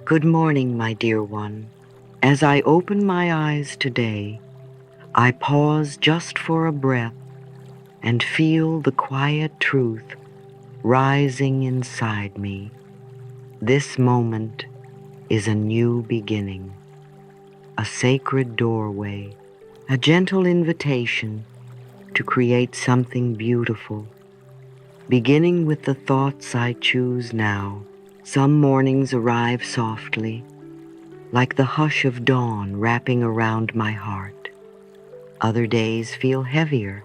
Good morning, my dear one. As I open my eyes today, I pause just for a breath and feel the quiet truth rising inside me. This moment is a new beginning, a sacred doorway, a gentle invitation to create something beautiful, beginning with the thoughts I choose now. Some mornings arrive softly, like the hush of dawn wrapping around my heart. Other days feel heavier,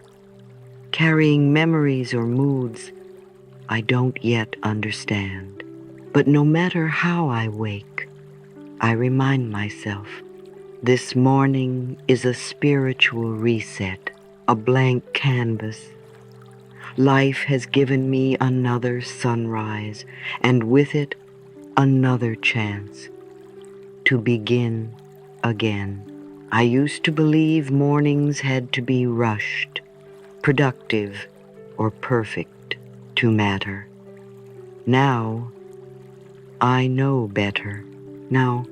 carrying memories or moods I don't yet understand. But no matter how I wake, I remind myself, this morning is a spiritual reset, a blank canvas. Life has given me another sunrise, and with it, another chance to begin again. I used to believe mornings had to be rushed, productive, or perfect to matter. Now, I know better. Now,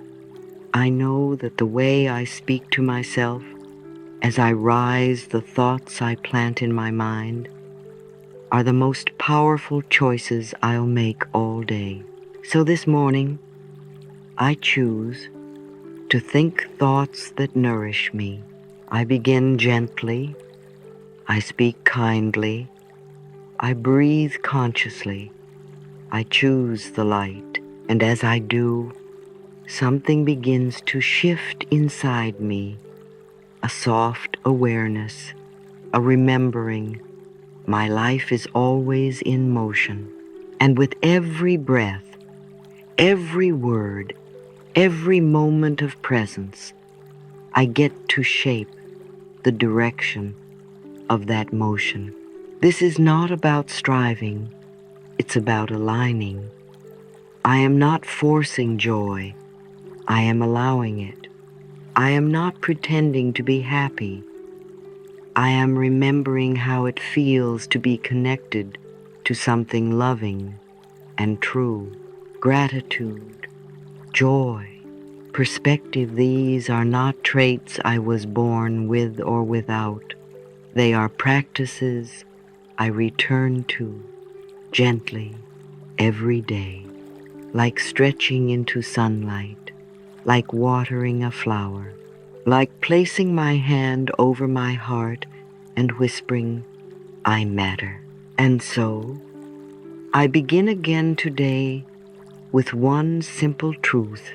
I know that the way I speak to myself, as I rise the thoughts I plant in my mind, are the most powerful choices I'll make all day. So this morning, I choose to think thoughts that nourish me. I begin gently, I speak kindly, I breathe consciously, I choose the light, and as I do, something begins to shift inside me, a soft awareness, a remembering my life is always in motion, and with every breath, every word, every moment of presence, I get to shape the direction of that motion. This is not about striving, it's about aligning. I am not forcing joy, I am allowing it. I am not pretending to be happy, I am remembering how it feels to be connected to something loving and true. Gratitude, joy, perspective, these are not traits I was born with or without. They are practices I return to gently every day, like stretching into sunlight, like watering a flower, like placing my hand over my heart and whispering, I matter. And so, I begin again today with one simple truth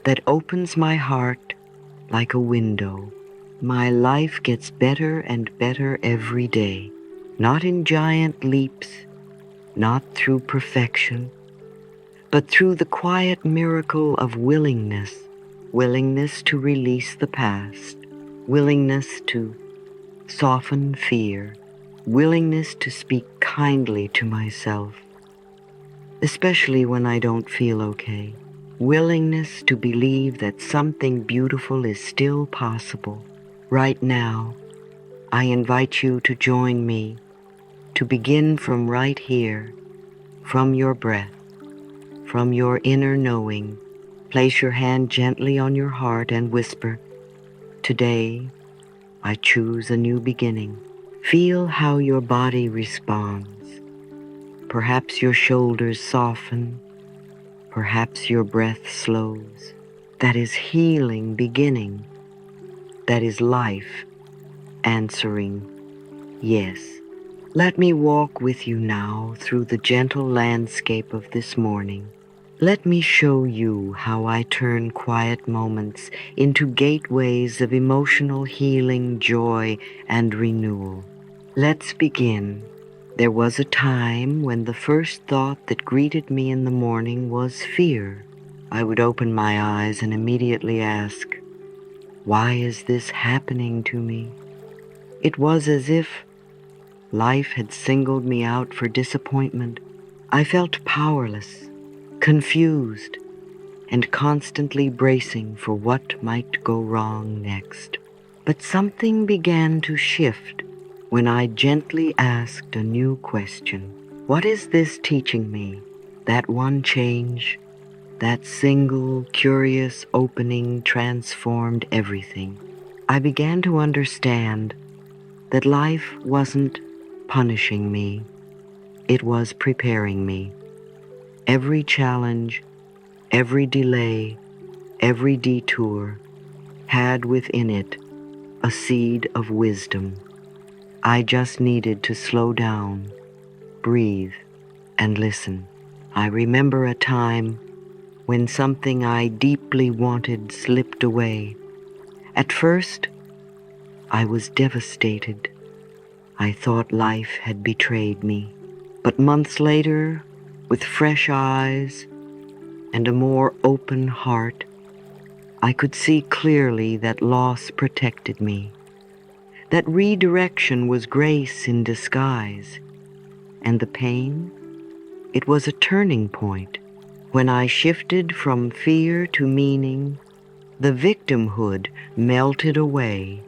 that opens my heart like a window. My life gets better and better every day, not in giant leaps, not through perfection, but through the quiet miracle of willingness, willingness to release the past, willingness to soften fear, willingness to speak kindly to myself, especially when I don't feel okay, willingness to believe that something beautiful is still possible. Right now, I invite you to join me, to begin from right here, from your breath, from your inner knowing. Place your hand gently on your heart and whisper, today, I choose a new beginning. Feel how your body responds. Perhaps your shoulders soften, perhaps your breath slows. That is healing beginning. That is life answering yes. Let me walk with you now through the gentle landscape of this morning. Let me show you how I turn quiet moments into gateways of emotional healing, joy, and renewal. Let's begin. There was a time when the first thought that greeted me in the morning was fear. I would open my eyes and immediately ask, why is this happening to me? It was as if life had singled me out for disappointment. I felt powerless, confused, and constantly bracing for what might go wrong next. But something began to shift when I gently asked a new question. What is this teaching me? That one change, That single, curious opening transformed everything. I began to understand that life wasn't punishing me, it was preparing me. Every challenge, every delay, every detour had within it a seed of wisdom. I just needed to slow down, breathe, and listen. I remember a time when something I deeply wanted slipped away. At first, I was devastated. I thought life had betrayed me. But months later, with fresh eyes and a more open heart, I could see clearly that loss protected me, that redirection was grace in disguise, and the pain, it was a turning point. When I shifted from fear to meaning, the victimhood melted away,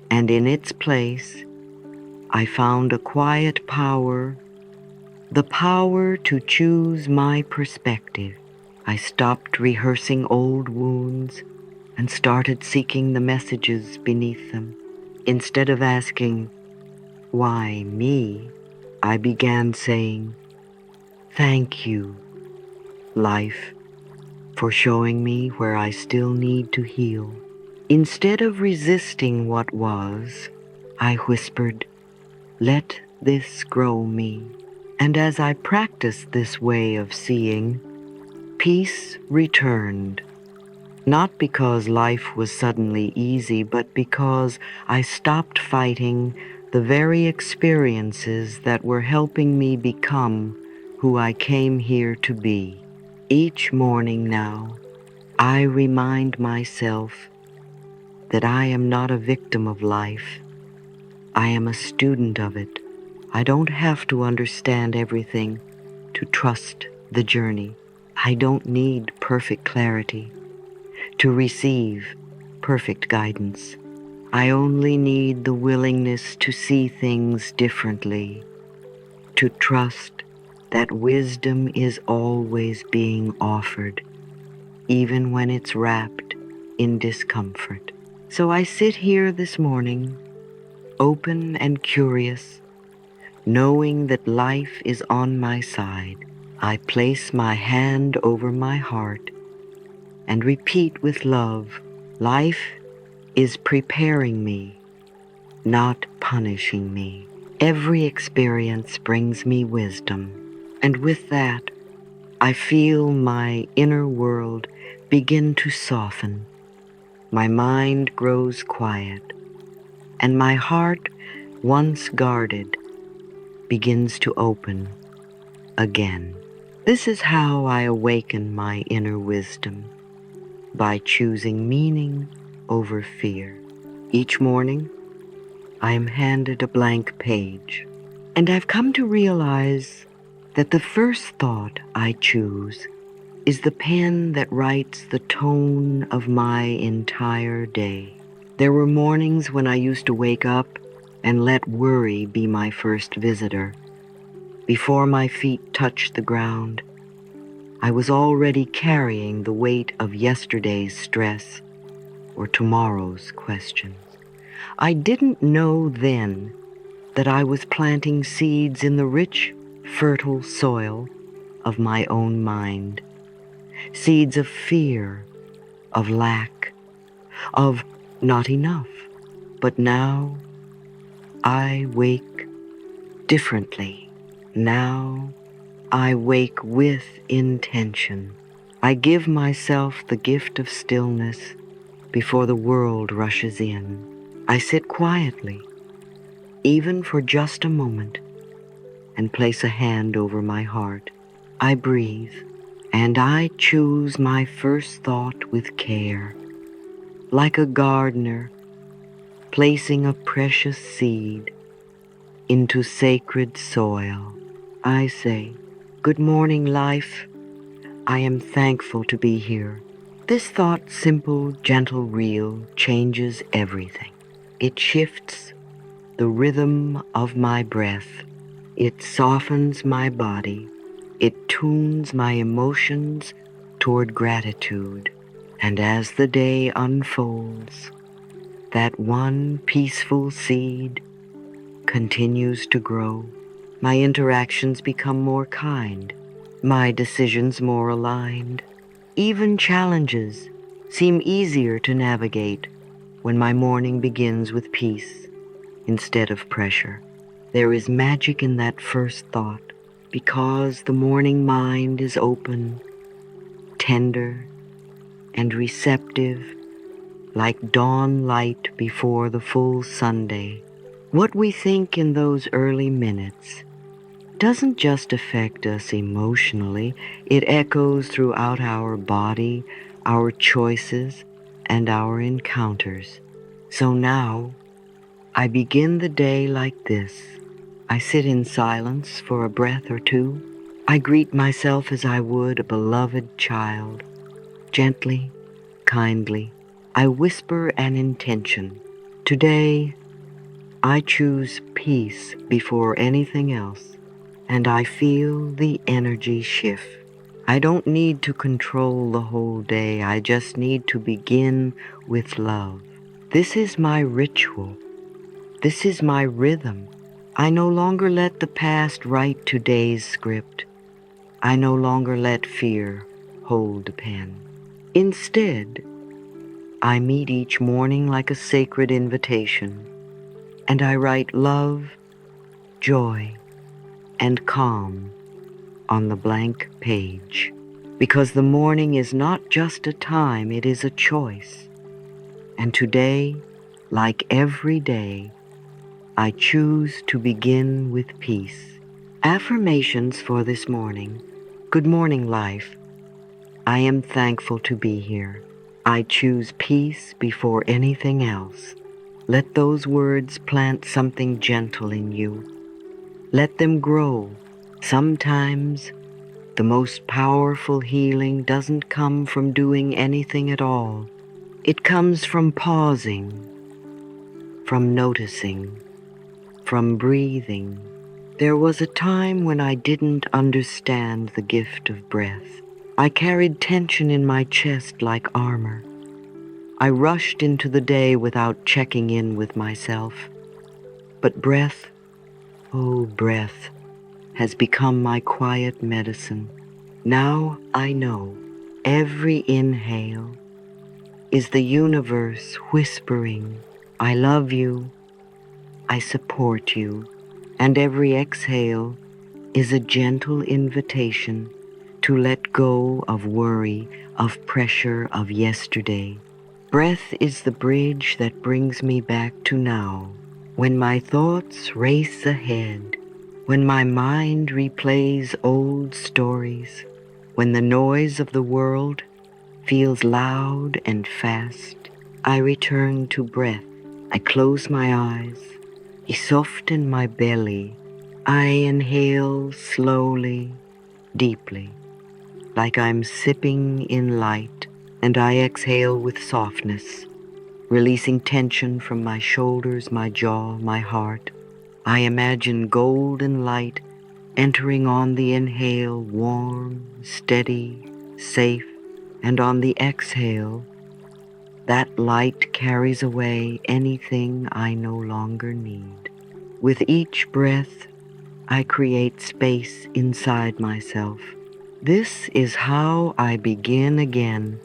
and in its place, I found a quiet power, the power to choose my perspective. I stopped rehearsing old wounds and started seeking the messages beneath them. Instead of asking, "Why me?" I began saying, "Thank you, life, for showing me where I still need to heal." Instead of resisting what was, I whispered, "Let this grow me." And as I practiced this way of seeing, peace returned. Not because life was suddenly easy, but because I stopped fighting the very experiences that were helping me become who I came here to be. Each morning now, I remind myself that I am not a victim of life. I am a student of it. I don't have to understand everything to trust the journey. I don't need perfect clarity to receive perfect guidance. I only need the willingness to see things differently, to trust that wisdom is always being offered, even when it's wrapped in discomfort. So I sit here this morning, open and curious, knowing that life is on my side. I place my hand over my heart and repeat with love, life is preparing me, not punishing me. Every experience brings me wisdom, and with that, I feel my inner world begin to soften. My mind grows quiet, and my heart, once guarded, begins to open again. This is how I awaken my inner wisdom, by choosing meaning over fear. Each morning, I am handed a blank page, and I've come to realize that the first thought I choose is the pen that writes the tone of my entire day. There were mornings when I used to wake up and let worry be my first visitor. Before my feet touched the ground, I was already carrying the weight of yesterday's stress or tomorrow's questions. I didn't know then that I was planting seeds in the rich, fertile soil of my own mind. Seeds of fear, of lack, of not enough. But now I wake differently. Now I wake with intention. I give myself the gift of stillness before the world rushes in. I sit quietly, even for just a moment, and place a hand over my heart. I breathe, and I choose my first thought with care, like a gardener placing a precious seed into sacred soil. I say, "Good morning, life. I am thankful to be here." This thought, simple, gentle, real, changes everything. It shifts the rhythm of my breath. It softens my body. It tunes my emotions toward gratitude. And as the day unfolds, that one peaceful seed continues to grow. My interactions become more kind, my decisions more aligned. Even challenges seem easier to navigate when my morning begins with peace instead of pressure. There is magic in that first thought, because the morning mind is open, tender, and receptive, like dawn light before the full Sunday. What we think in those early minutes doesn't just affect us emotionally, it echoes throughout our body, our choices, and our encounters. So now, I begin the day like this. I sit in silence for a breath or two. I greet myself as I would a beloved child, gently, kindly. I whisper an intention. Today, I choose peace before anything else, and I feel the energy shift. I don't need to control the whole day. I just need to begin with love. This is my ritual. This is my rhythm. I no longer let the past write today's script. I no longer let fear hold the pen. Instead, I meet each morning like a sacred invitation, and I write love, joy, and calm on the blank page. Because the morning is not just a time, it is a choice. And today, like every day, I choose to begin with peace. Affirmations for this morning. Good morning, life. I am thankful to be here. I choose peace before anything else. Let those words plant something gentle in you. Let them grow. Sometimes the most powerful healing doesn't come from doing anything at all. It comes from pausing, from noticing, from breathing. There was a time when I didn't understand the gift of breath. I carried tension in my chest like armor. I rushed into the day without checking in with myself. But breath, oh breath, has become my quiet medicine. Now I know every inhale is the universe whispering, I love you, I support you, and every exhale is a gentle invitation to let go of worry, of pressure of yesterday. Breath is the bridge that brings me back to now. When my thoughts race ahead, when my mind replays old stories, when the noise of the world feels loud and fast, I return to breath. I close my eyes. I soften my belly. I inhale slowly, deeply, like I'm sipping in light, and I exhale with softness, releasing tension from my shoulders, my jaw, my heart. I imagine golden light entering on the inhale, warm, steady, safe, and on the exhale, that light carries away anything I no longer need. With each breath, I create space inside myself. This is how I begin again,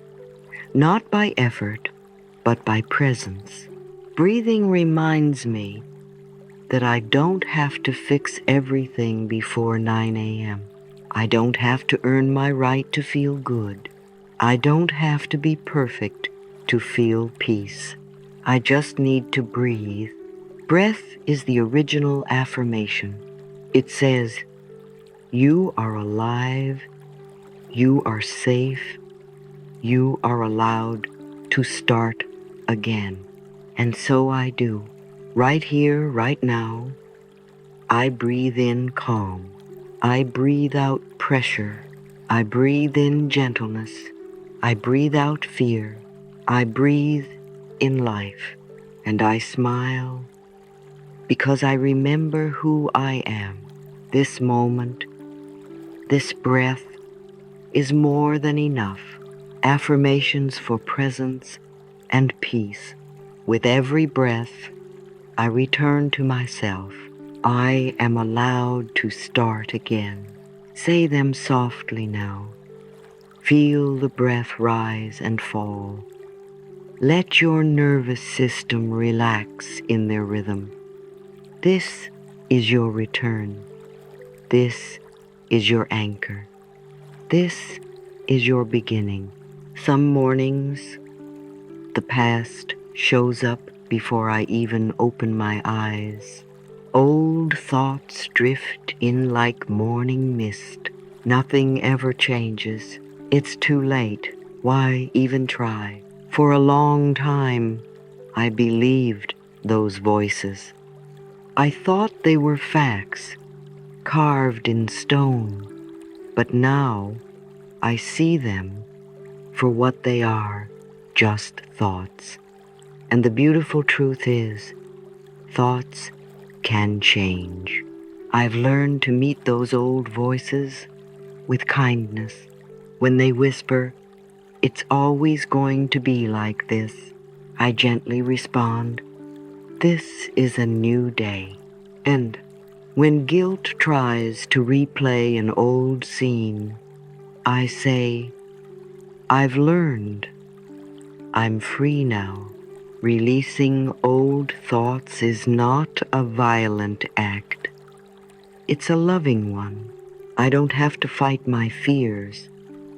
not by effort, but by presence. Breathing reminds me that I don't have to fix everything before 9 a.m. I don't have to earn my right to feel good. I don't have to be perfect to feel peace. I just need to breathe. Breath is the original affirmation. It says, you are alive, you are safe, you are allowed to start again. And so I do. Right here, right now, I breathe in calm. I breathe out pressure. I breathe in gentleness. I breathe out fear. I breathe in life. And I smile because I remember who I am. This moment, this breath is more than enough. Affirmations for presence and peace. With every breath, I return to myself. I am allowed to start again. Say them softly now. Feel the breath rise and fall. Let your nervous system relax in their rhythm. This is your return. This is your anchor. This is your beginning. Some mornings, the past shows up before I even open my eyes. Old thoughts drift in like morning mist. Nothing ever changes. It's too late. Why even try? For a long time, I believed those voices. I thought they were facts, carved in stone. But now, I see them for what they are, just thoughts. And the beautiful truth is, thoughts can change. I've learned to meet those old voices with kindness. When they whisper, "It's always going to be like this," I gently respond, "This is a new day." And when guilt tries to replay an old scene, I say, "I've learned. I'm free now." Releasing old thoughts is not a violent act. It's a loving one. I don't have to fight my fears.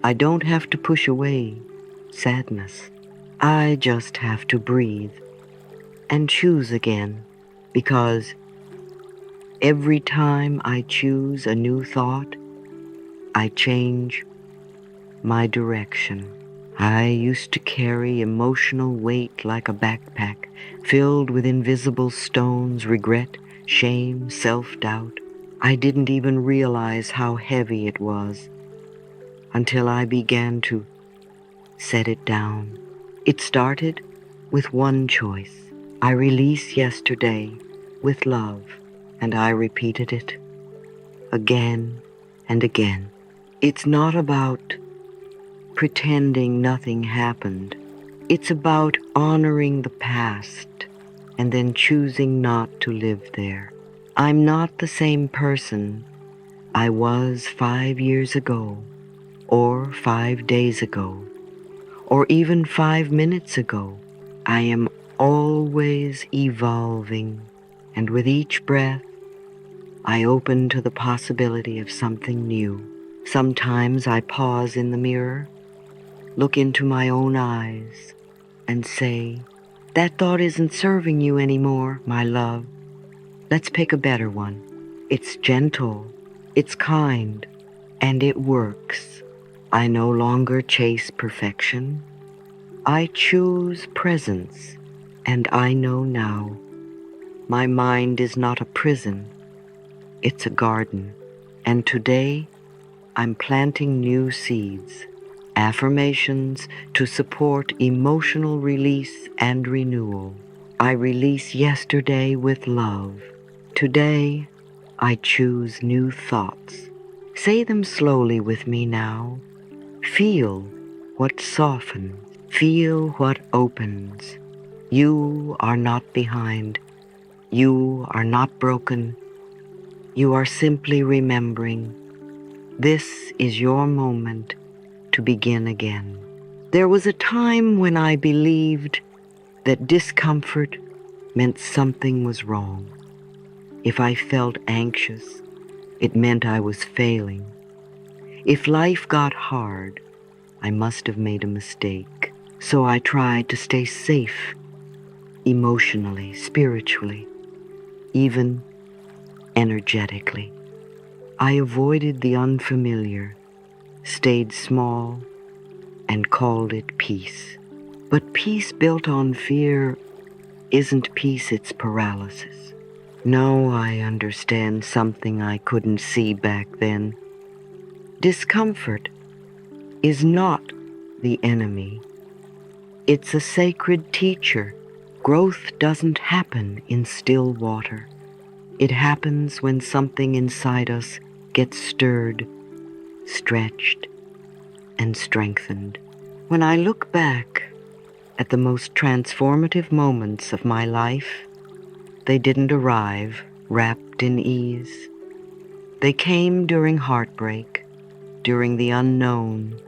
I don't have to push away sadness. I just have to breathe and choose again, because every time I choose a new thought, I change my direction. I used to carry emotional weight like a backpack, filled with invisible stones, regret, shame, self-doubt. I didn't even realize how heavy it was until I began to set it down. It started with one choice. I released yesterday with love, and I repeated it again and again. It's not about pretending nothing happened. It's about honoring the past and then choosing not to live there. I'm not the same person I was 5 years ago, or 5 days ago, or even 5 minutes ago. I am always evolving, and with each breath, I open to the possibility of something new. Sometimes I pause in the mirror, look into my own eyes, and say, "That thought isn't serving you anymore, my love. Let's pick a better one." It's gentle, it's kind, and it works. I no longer chase perfection. I choose presence, and I know now my mind is not a prison, it's a garden. And today, I'm planting new seeds, affirmations to support emotional release and renewal. I release yesterday with love. Today, I choose new thoughts. Say them slowly with me now. Feel what softens. Feel what opens. You are not behind. You are not broken. You are simply remembering. This is your moment to begin again. There was a time when I believed that discomfort meant something was wrong. If I felt anxious, it meant I was failing. If life got hard, I must have made a mistake. So I tried to stay safe, emotionally, spiritually, even energetically. I avoided the unfamiliar, stayed small, and called it peace. But peace built on fear isn't peace, it's paralysis. Now I understand something I couldn't see back then. Discomfort is not the enemy. It's a sacred teacher. Growth doesn't happen in still water. It happens when something inside us gets stirred, stretched, and strengthened. When I look back at the most transformative moments of my life, they didn't arrive wrapped in ease. They came during heartbreak, during the unknown,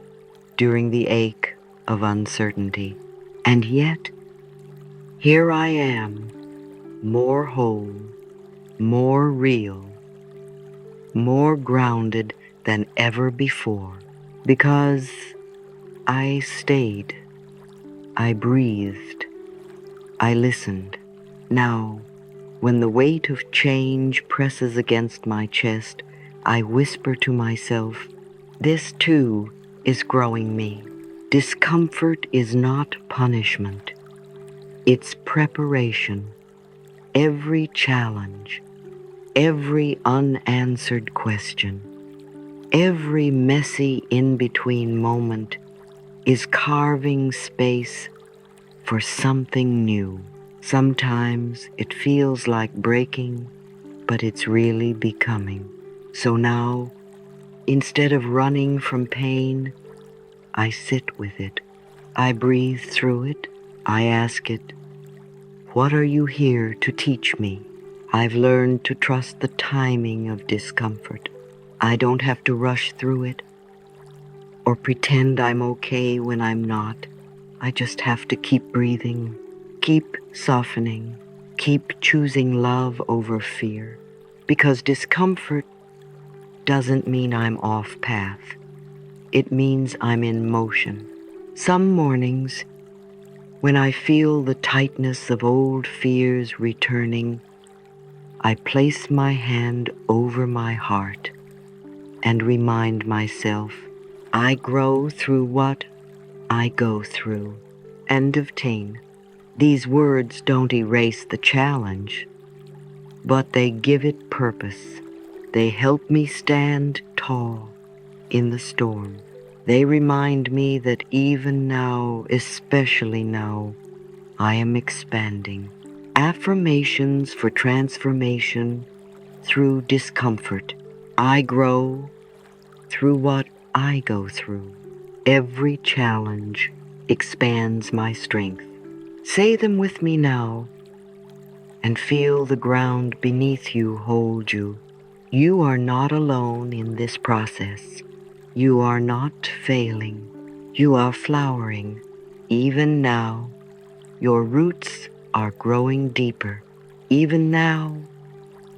during the ache of uncertainty. And yet, here I am, more whole, more real, more grounded than ever before, because I stayed, I breathed, I listened. Now, when the weight of change presses against my chest, I whisper to myself, this too is growing me. Discomfort is not punishment. It's preparation. Every challenge, every unanswered question, every messy in-between moment is carving space for something new. Sometimes it feels like breaking, but it's really becoming. So now, instead of running from pain, I sit with it. I breathe through it. I ask it, what are you here to teach me? I've learned to trust the timing of discomfort. I don't have to rush through it or pretend I'm okay when I'm not. I just have to keep breathing, keep softening, keep choosing love over fear. Because discomfort doesn't mean I'm off path. It means I'm in motion. Some mornings, when I feel the tightness of old fears returning, I place my hand over my heart and remind myself, I grow through what I go through. End of teen. These words don't erase the challenge, but they give it purpose. They help me stand tall in the storm. They remind me that even now, especially now, I am expanding. Affirmations for transformation through discomfort. I grow through what I go through. Every challenge expands my strength. Say them with me now and feel the ground beneath you hold you. You are not alone in this process. You are not failing. You are flowering. Even now, your roots are growing deeper. Even now,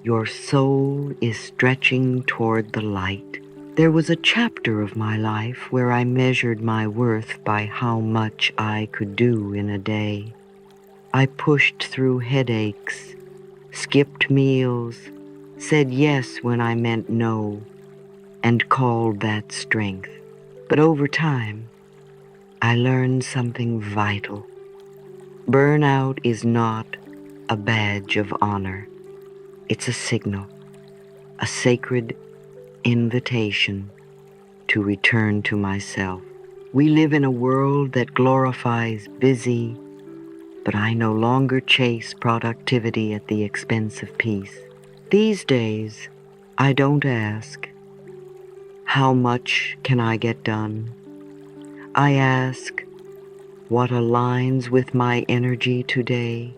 your soul is stretching toward the light. There was a chapter of my life where I measured my worth by how much I could do in a day. I pushed through headaches, skipped meals, said yes when I meant no, and called that strength. But over time, I learned something vital. Burnout is not a badge of honor. It's a signal, a sacred invitation to return to myself. We live in a world that glorifies busy, but I no longer chase productivity at the expense of peace. These days, I don't ask, how much can I get done? I ask, what aligns with my energy today?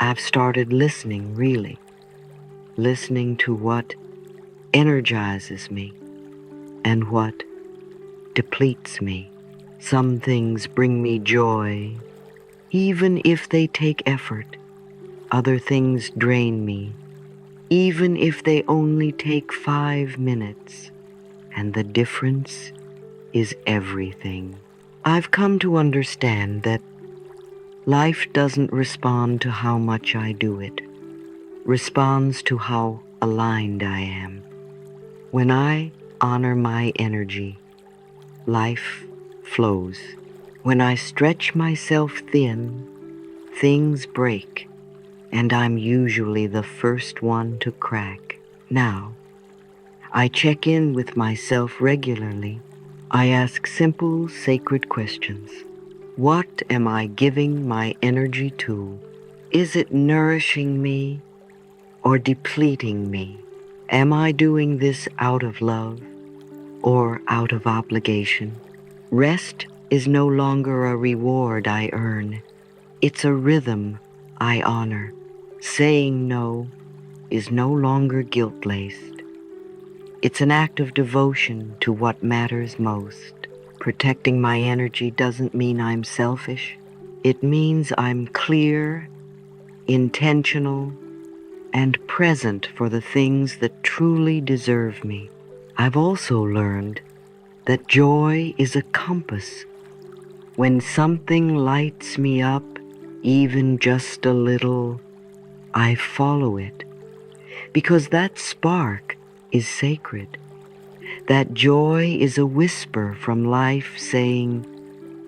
I've started listening, really. Listening to what energizes me and what depletes me. Some things bring me joy, even if they take effort. Other things drain me, even if they only take 5 minutes. And the difference is everything. I've come to understand that life doesn't respond to how much I do it, responds to how aligned I am. When I honor my energy, life flows. When I stretch myself thin, things break, and I'm usually the first one to crack. Now, I check in with myself regularly. I ask simple, sacred questions. What am I giving my energy to? Is it nourishing me or depleting me? Am I doing this out of love or out of obligation? Rest is no longer a reward I earn. It's a rhythm I honor. Saying no is no longer guilt-laced. It's an act of devotion to what matters most. Protecting my energy doesn't mean I'm selfish. It means I'm clear, intentional, and present for the things that truly deserve me. I've also learned that joy is a compass. When something lights me up, even just a little, I follow it, because that spark is sacred. That joy is a whisper from life saying,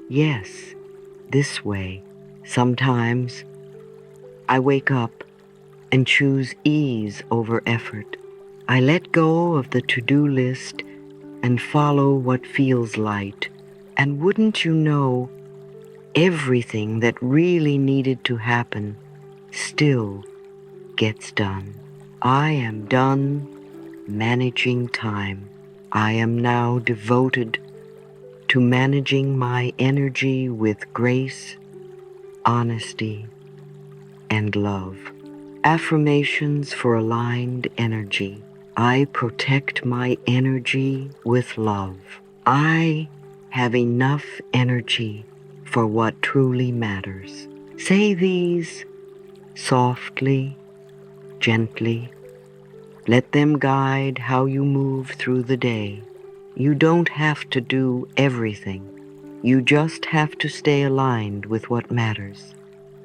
yes, this way. Sometimes I wake up and choose ease over effort. I let go of the to-do list and follow what feels light. And wouldn't you know, everything that really needed to happen still gets done. I am done managing time. I am now devoted to managing my energy with grace, honesty, and love. Affirmations for aligned energy. I protect my energy with love. I have enough energy for what truly matters. Say these softly, gently. Let them guide how you move through the day. You don't have to do everything. You just have to stay aligned with what matters.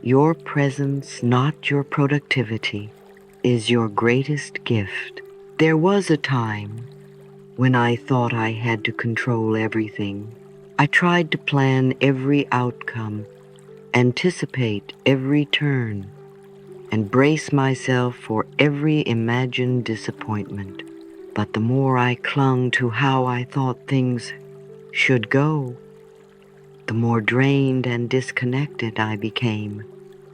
Your presence, not your productivity, is your greatest gift. There was a time when I thought I had to control everything. I tried to plan every outcome, anticipate every turn, and brace myself for every imagined disappointment. But the more I clung to how I thought things should go, the more drained and disconnected I became.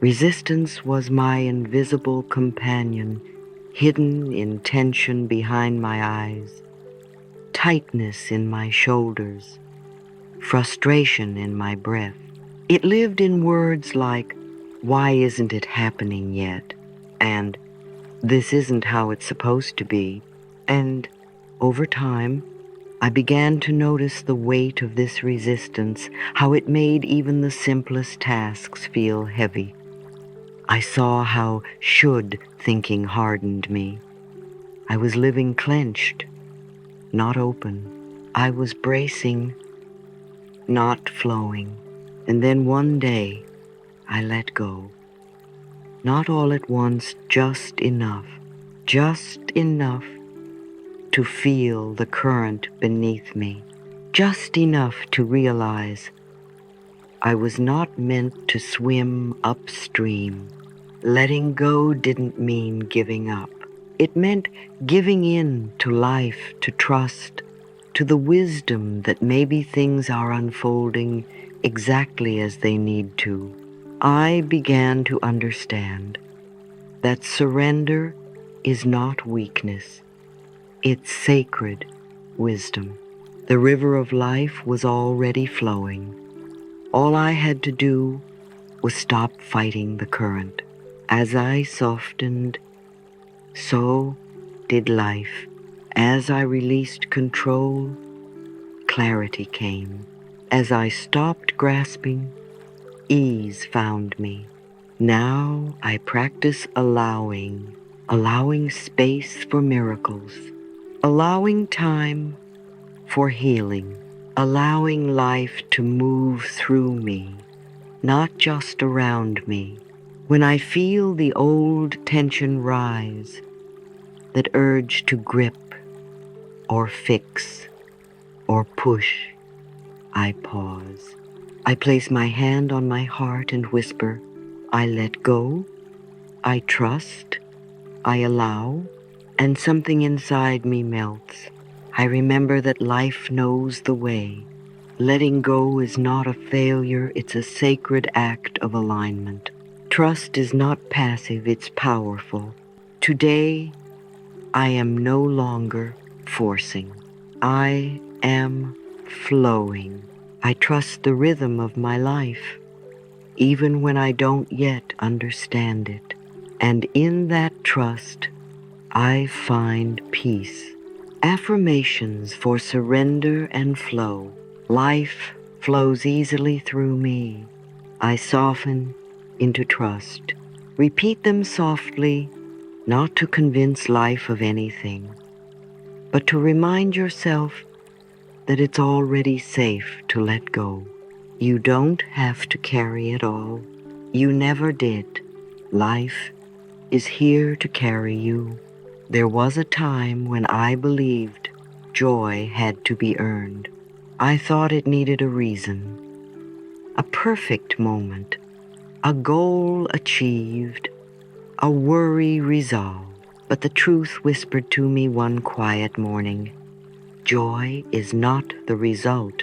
Resistance was my invisible companion, hidden in tension behind my eyes, tightness in my shoulders, frustration in my breath. It lived in words like, "Why isn't it happening yet?" and "This isn't how it's supposed to be." And over time, I began to notice the weight of this resistance, how it made even the simplest tasks feel heavy. I saw how should thinking hardened me. I was living clenched, not open. I was bracing, not flowing. And then one day, I let go. Not all at once, just enough to feel the current beneath me, just enough to realize I was not meant to swim upstream. Letting go didn't mean giving up. It meant giving in to life, to trust, to the wisdom that maybe things are unfolding exactly as they need to. I began to understand that surrender is not weakness. It's sacred wisdom. The river of life was already flowing. All I had to do was stop fighting the current. As I softened, so did life. As I released control, clarity came. As I stopped grasping, ease found me. Now I practice allowing space for miracles, allowing time for healing, allowing life to move through me, not just around me. When I feel the old tension rise, that urge to grip or fix or push, I pause. I place my hand on my heart and whisper, I let go, I trust, I allow, and something inside me melts. I remember that life knows the way. Letting go is not a failure, it's a sacred act of alignment. Trust is not passive, it's powerful. Today, I am no longer forcing. I am flowing. I trust the rhythm of my life, even when I don't yet understand it. And in that trust, I find peace. Affirmations for surrender and flow. Life flows easily through me. I soften into trust. Repeat them softly, not to convince life of anything, but to remind yourself that it's already safe to let go. You don't have to carry it all. You never did. Life is here to carry you. There was a time when I believed joy had to be earned. I thought it needed a reason, a perfect moment, a goal achieved, a worry resolved. But the truth whispered to me one quiet morning, joy is not the result.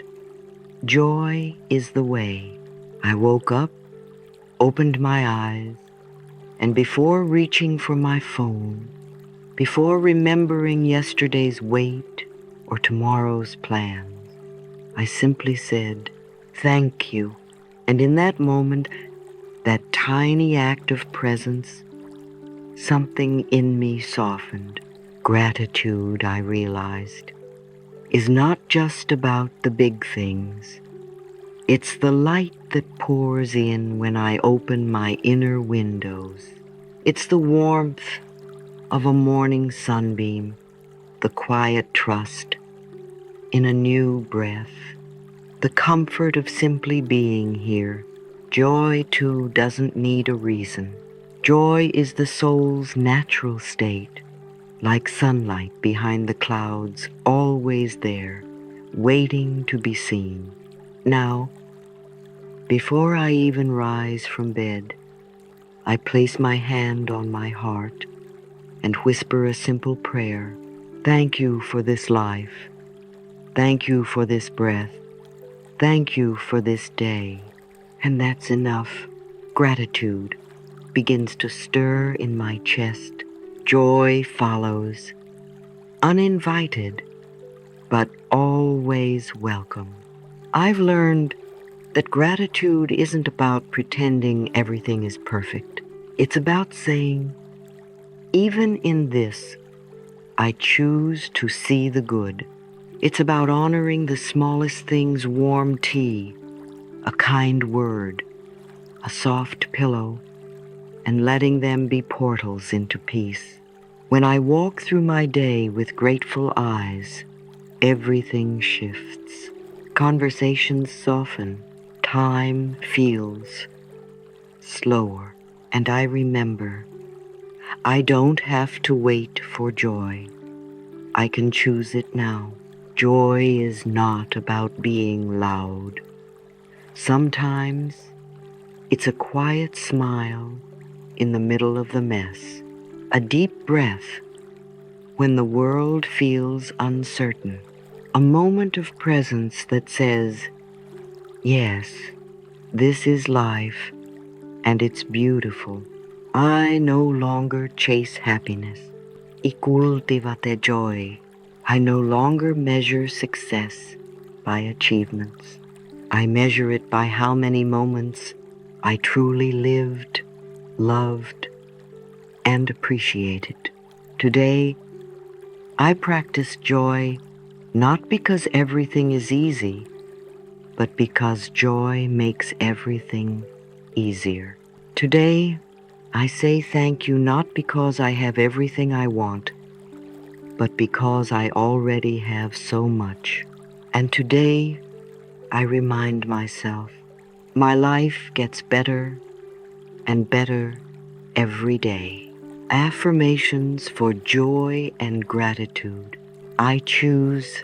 Joy is the way. I woke up, opened my eyes, and before reaching for my phone, before remembering yesterday's weight or tomorrow's plans, I simply said, thank you. And in that moment, that tiny act of presence, something in me softened. Gratitude, I realized, is not just about the big things. It's the light that pours in when I open my inner windows. It's the warmth of a morning sunbeam, the quiet trust in a new breath, the comfort of simply being here. Joy, too, doesn't need a reason. Joy is the soul's natural state, like sunlight behind the clouds, always there, waiting to be seen. Now, before I even rise from bed, I place my hand on my heart and whisper a simple prayer. Thank you for this life. Thank you for this breath. Thank you for this day. And that's enough. Gratitude begins to stir in my chest. Joy follows, uninvited, but always welcome. I've learned that gratitude isn't about pretending everything is perfect. It's about saying, even in this, I choose to see the good. It's about honoring the smallest things, warm tea, a kind word, a soft pillow, and letting them be portals into peace. When I walk through my day with grateful eyes, everything shifts. Conversations soften. Time feels slower. And I remember, I don't have to wait for joy. I can choose it now. Joy is not about being loud. Sometimes it's a quiet smile in the middle of the mess, a deep breath when the world feels uncertain, a moment of presence that says, yes, this is life and it's beautiful. I no longer chase happiness. Ikultivate joy. I no longer measure success by achievements. I measure it by how many moments I truly lived, loved, and appreciated. Today, I practice joy not because everything is easy, but because joy makes everything easier. Today, I say thank you not because I have everything I want, but because I already have so much. And today, I remind myself, my life gets better and better every day. Affirmations for joy and gratitude. I choose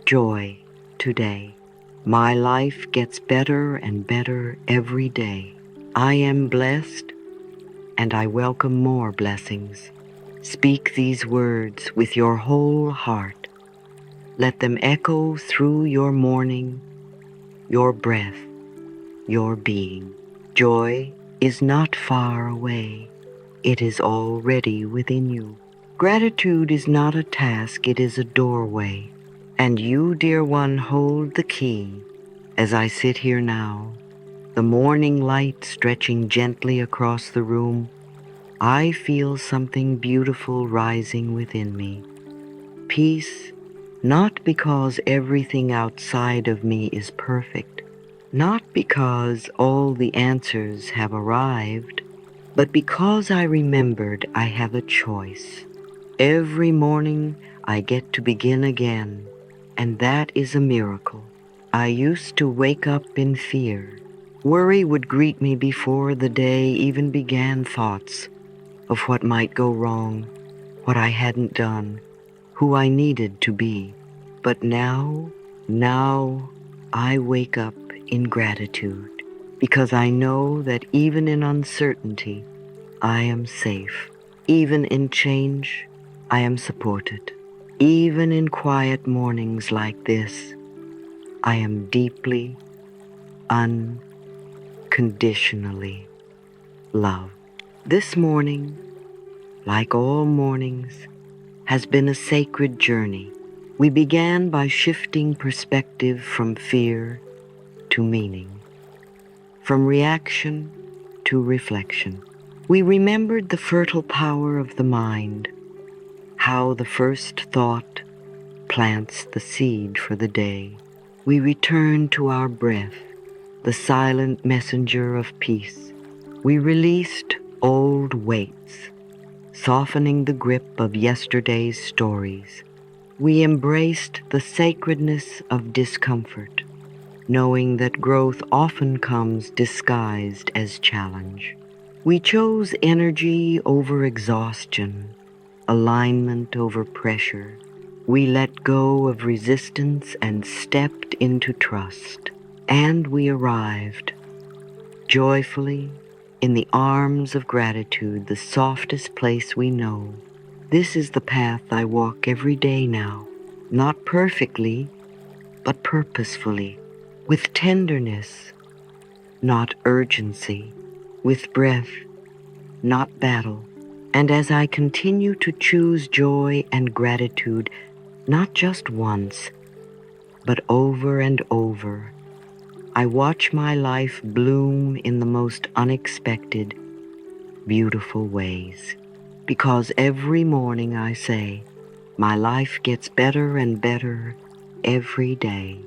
joy today. My life gets better and better every day. I am blessed and I welcome more blessings. Speak these words with your whole heart. Let them echo through your morning, your breath, your being. Joy is not far away. It is already within you. Gratitude is not a task, it is a doorway. And you, dear one, hold the key As I sit here now, the morning light stretching gently across the room, I feel something beautiful rising within me. Peace, not because everything outside of me is perfect, not because all the answers have arrived, but because I remembered I have a choice. Every morning I get to begin again, and that is a miracle. I used to wake up in fear. Worry would greet me before the day even began. Thoughts of what might go wrong, what I hadn't done, who I needed to be. But now I wake up in gratitude because I know that even in uncertainty, I am safe. Even in change, I am supported. Even in quiet mornings like this, I am deeply, unconditionally loved. This morning, like all mornings, has been a sacred journey. We began by shifting perspective from fear to meaning, from reaction to reflection. We remembered the fertile power of the mind, how the first thought plants the seed for the day. We returned to our breath, the silent messenger of peace. We released old weights, softening the grip of yesterday's stories. We embraced the sacredness of discomfort, knowing that growth often comes disguised as challenge. We chose energy over exhaustion, alignment over pressure. We let go of resistance and stepped into trust. And we arrived, joyfully, in the arms of gratitude, the softest place we know. This is the path I walk every day now, not perfectly, but purposefully, with tenderness, not urgency, with breath, not battle. And as I continue to choose joy and gratitude, not just once, but over and over, I watch my life bloom in the most unexpected, beautiful ways. Because every morning I say, my life gets better and better every day.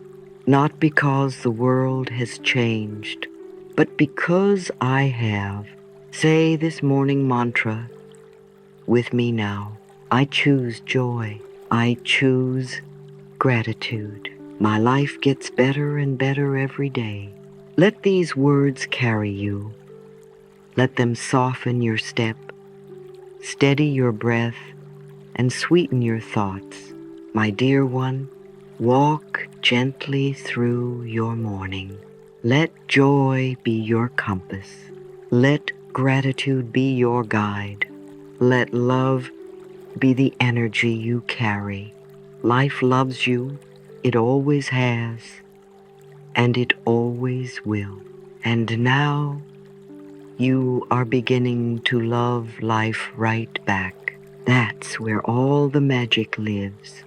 Not because the world has changed, but because I have. Say this morning mantra with me now. I choose joy. I choose gratitude. My life gets better and better every day. Let these words carry you. Let them soften your step, steady your breath, and sweeten your thoughts. My dear one, walk gently through your morning. Let joy be your compass. Let gratitude be your guide. Let love be the energy you carry. Life loves you. It always has, and it always will. And now you are beginning to love life right back. That's where all the magic lives.